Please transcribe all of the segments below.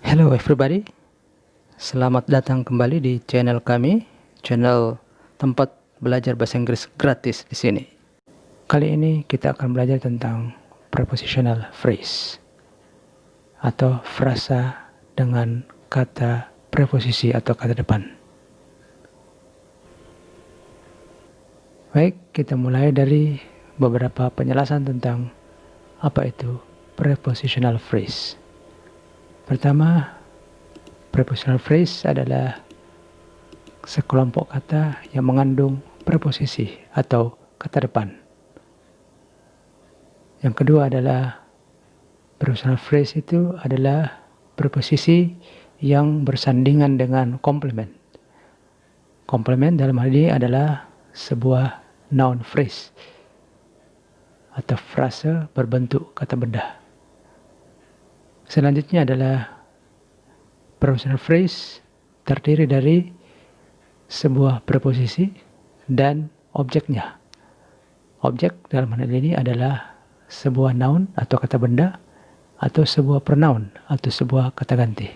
Hello everybody, selamat datang kembali di channel kami, channel tempat belajar bahasa Inggris gratis di sini. Kali ini kita akan belajar tentang prepositional phrase atau frasa dengan kata preposisi atau kata depan. Baik, kita mulai dari beberapa penjelasan tentang apa itu prepositional phrase. Pertama, prepositional phrase adalah sekelompok kata yang mengandung preposisi atau kata depan. Yang kedua adalah prepositional phrase itu adalah preposisi yang bersandingan dengan komplement. Komplement dalam hal ini adalah sebuah noun phrase atau frase berbentuk kata benda. Selanjutnya adalah prepositional phrase terdiri dari sebuah preposisi dan objeknya. Objek dalam hal ini adalah sebuah noun atau kata benda atau sebuah pronoun atau sebuah kata ganti.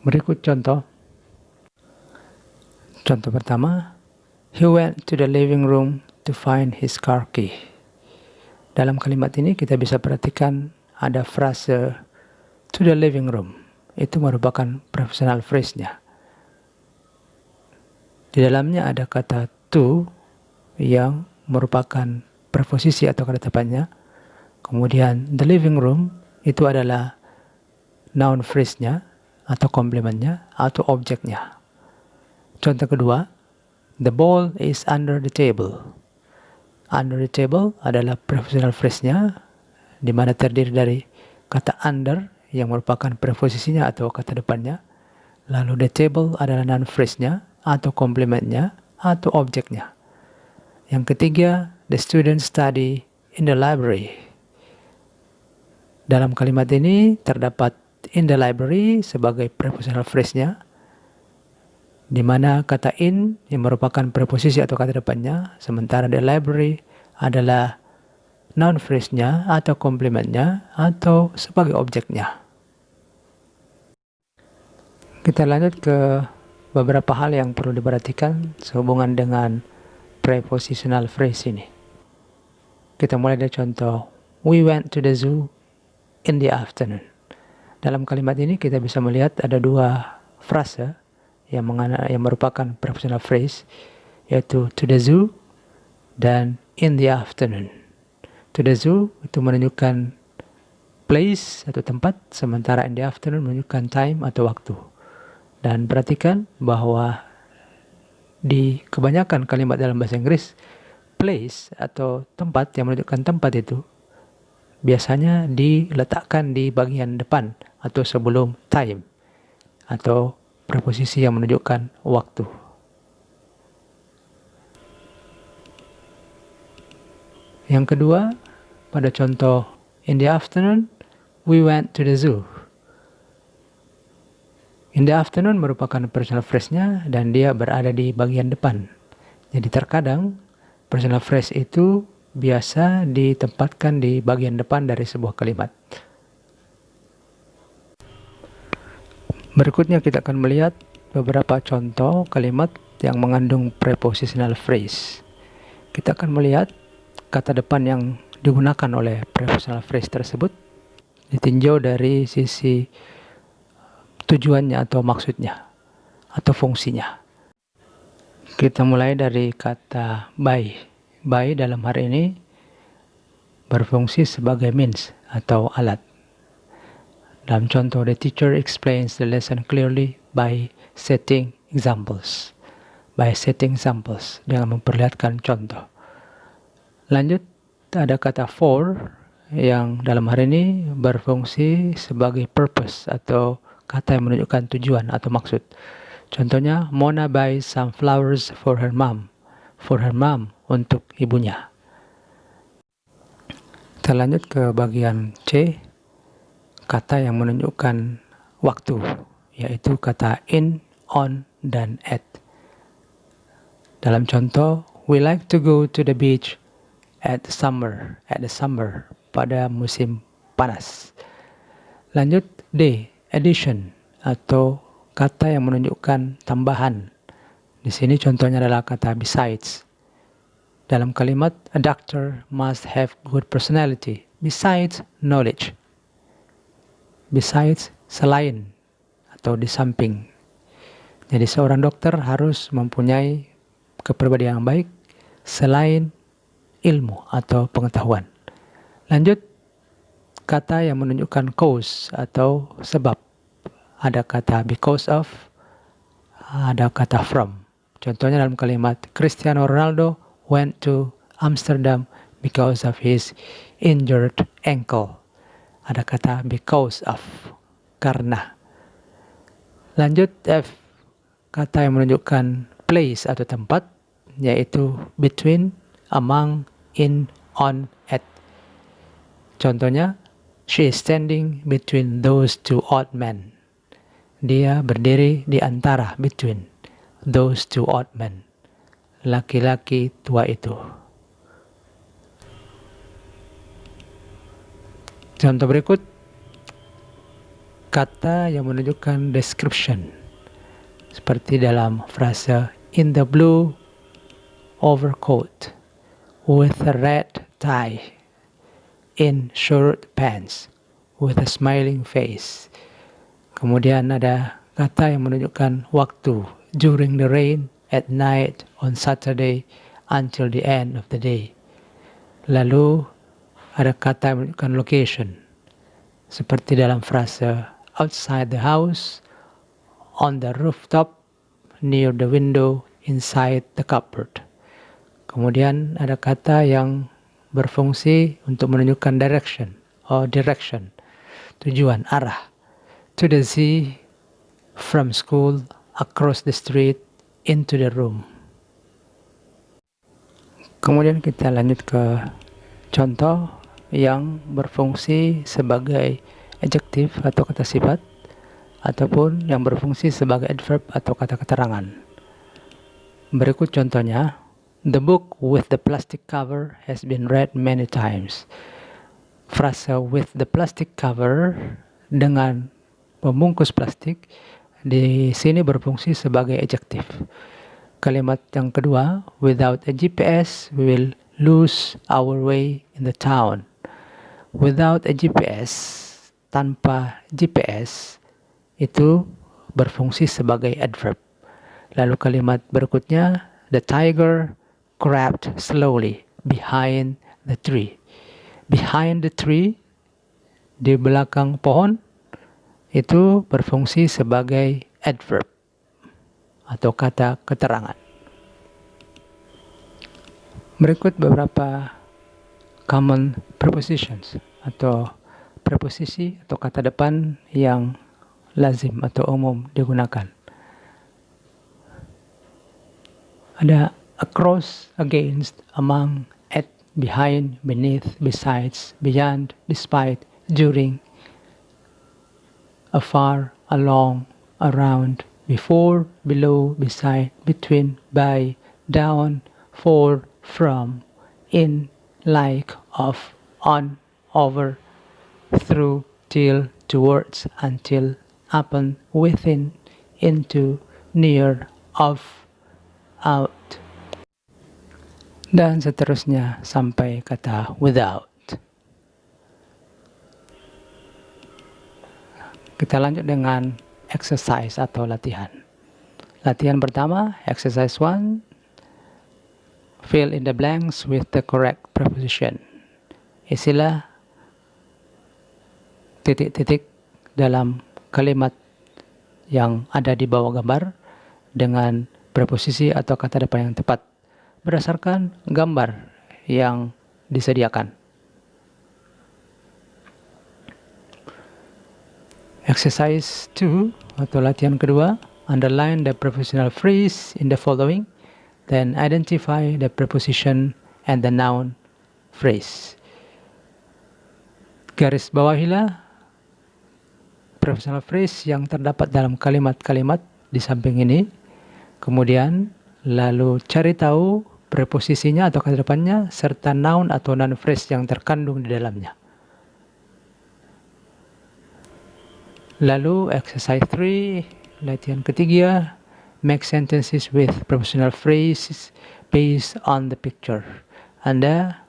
Berikut contoh. Contoh pertama, he went to the living room to find his car key. Dalam kalimat ini kita bisa perhatikan ada frase to the living room. Itu merupakan prepositional phrase-nya. Di dalamnya ada kata to yang merupakan preposisi atau kata depannya. Kemudian the living room itu adalah noun phrase-nya atau komplementnya atau objeknya. Contoh kedua, the ball is under the table. Under the table adalah prepositional phrase-nya, di mana terdiri dari kata under yang merupakan preposisinya atau kata depannya, lalu the table adalah noun phrase-nya atau komplementnya atau objeknya. Yang ketiga, the students study in the library. Dalam kalimat ini terdapat in the library sebagai prepositional phrase-nya, di mana kata in yang merupakan preposisi atau kata depannya, sementara the library adalah noun phrase-nya atau komplementnya atau sebagai objeknya. Kita lanjut ke beberapa hal yang perlu diperhatikan sehubungan dengan prepositional phrase ini. Kita mulai dari contoh, we went to the zoo in the afternoon. Dalam kalimat ini kita bisa melihat ada dua frase yang merupakan prepositional phrase, yaitu to the zoo dan in the afternoon. To the zoo itu menunjukkan place atau tempat, sementara in the afternoon menunjukkan time atau waktu. Dan perhatikan bahwa di kebanyakan kalimat dalam bahasa Inggris, place atau tempat yang menunjukkan tempat itu biasanya diletakkan di bagian depan atau sebelum time atau preposisi yang menunjukkan waktu. Yang kedua, pada contoh in the afternoon, we went to the zoo. In the afternoon merupakan personal phrase-nya dan dia berada di bagian depan. Jadi terkadang personal phrase itu biasa ditempatkan di bagian depan dari sebuah kalimat. Berikutnya kita akan melihat beberapa contoh kalimat yang mengandung prepositional phrase. Kita akan melihat kata depan yang digunakan oleh prepositional phrase tersebut ditinjau dari sisi tujuannya atau maksudnya atau fungsinya. Kita mulai dari kata by. By dalam hari ini berfungsi sebagai means atau alat. Dalam contoh, the teacher explains the lesson clearly by setting examples. By setting examples, dengan memperlihatkan contoh. Lanjut, ada kata for yang dalam hari ini berfungsi sebagai purpose atau kata yang menunjukkan tujuan atau maksud. Contohnya, Mona buys some flowers for her mom. For her mom, untuk ibunya. Kita lanjut ke bagian C, kata yang menunjukkan waktu, yaitu kata in, on, dan at. Dalam contoh, we like to go to the beach at the summer, pada musim panas. Lanjut D, addition atau kata yang menunjukkan tambahan. Di sini contohnya adalah kata besides. Dalam kalimat, a doctor must have good personality. Besides knowledge. Besides, selain atau di samping. Jadi seorang dokter harus mempunyai kepribadian yang baik selain ilmu atau pengetahuan. Lanjut, kata yang menunjukkan cause atau sebab. Ada kata because of, ada kata from. Contohnya dalam kalimat, Cristiano Ronaldo went to Amsterdam because of his injured ankle. Ada kata because of, karena. Lanjut F, kata yang menunjukkan place atau tempat, yaitu between, among, in, on, at. Contohnya, she is standing between those two old men. Dia berdiri di antara, between those two old men. Laki-laki tua itu. Contoh berikut, kata yang menunjukkan description. Seperti dalam frase, in the blue overcoat, with a red tie, in short pants, with a smiling face. Kemudian ada kata yang menunjukkan waktu, during the rain, at night, on Saturday, until the end of the day. Lalu ada kata yang menunjukkan location, seperti dalam frase, outside the house, on the rooftop, near the window, inside the cupboard. Kemudian ada kata yang berfungsi untuk menunjukkan direction, tujuan, arah. To the sea, from school, across the street, into the room. Kemudian kita lanjut ke contoh yang berfungsi sebagai adjektif atau kata sifat, ataupun yang berfungsi sebagai adverb atau kata keterangan. Berikut contohnya, the book with the plastic cover has been read many times. Frase with the plastic cover, dengan pembungkus plastik, di sini berfungsi sebagai adjektif. Kalimat yang kedua, without a GPS, we will lose our way in the town. Without a GPS, tanpa GPS, itu berfungsi sebagai adverb. Lalu kalimat berikutnya, the tiger crept slowly behind the tree. Behind the tree, di belakang pohon, itu berfungsi sebagai adverb atau kata keterangan. Berikut beberapa common prepositions atau preposisi atau kata depan yang lazim atau umum digunakan. Ada across, against, among, at, behind, beneath, besides, beyond, despite, during, afar, along, around, before, below, beside, between, by, down, for, from, in, like, of, on, over, through, till, towards, until, upon, within, into, near, of, out, dan seterusnya sampai kata without. Kita lanjut dengan exercise atau latihan. Latihan pertama, exercise 1. Fill in the blanks with the correct preposition. Isilah titik-titik dalam kalimat yang ada di bawah gambar dengan preposisi atau kata depan yang tepat berdasarkan gambar yang disediakan. Exercise 2 atau latihan kedua, underline the prepositional phrase in the following, then identify the preposition and the noun phrase. Garis bawahilah prepositional phrase yang terdapat dalam kalimat-kalimat di samping ini, kemudian lalu cari tahu preposisinya atau kata depannya, serta noun atau noun phrase yang terkandung di dalamnya. Lalu exercise 3, latihan ketiga, make sentences with prepositional phrases based on the picture. Anda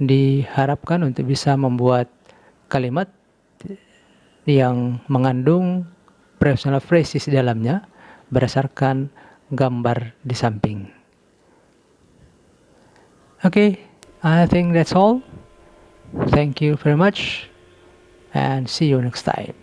diharapkan untuk bisa membuat kalimat yang mengandung prepositional phrases di dalamnya berdasarkan gambar di samping. Okay, I think that's all. Thank you very much and see you next time.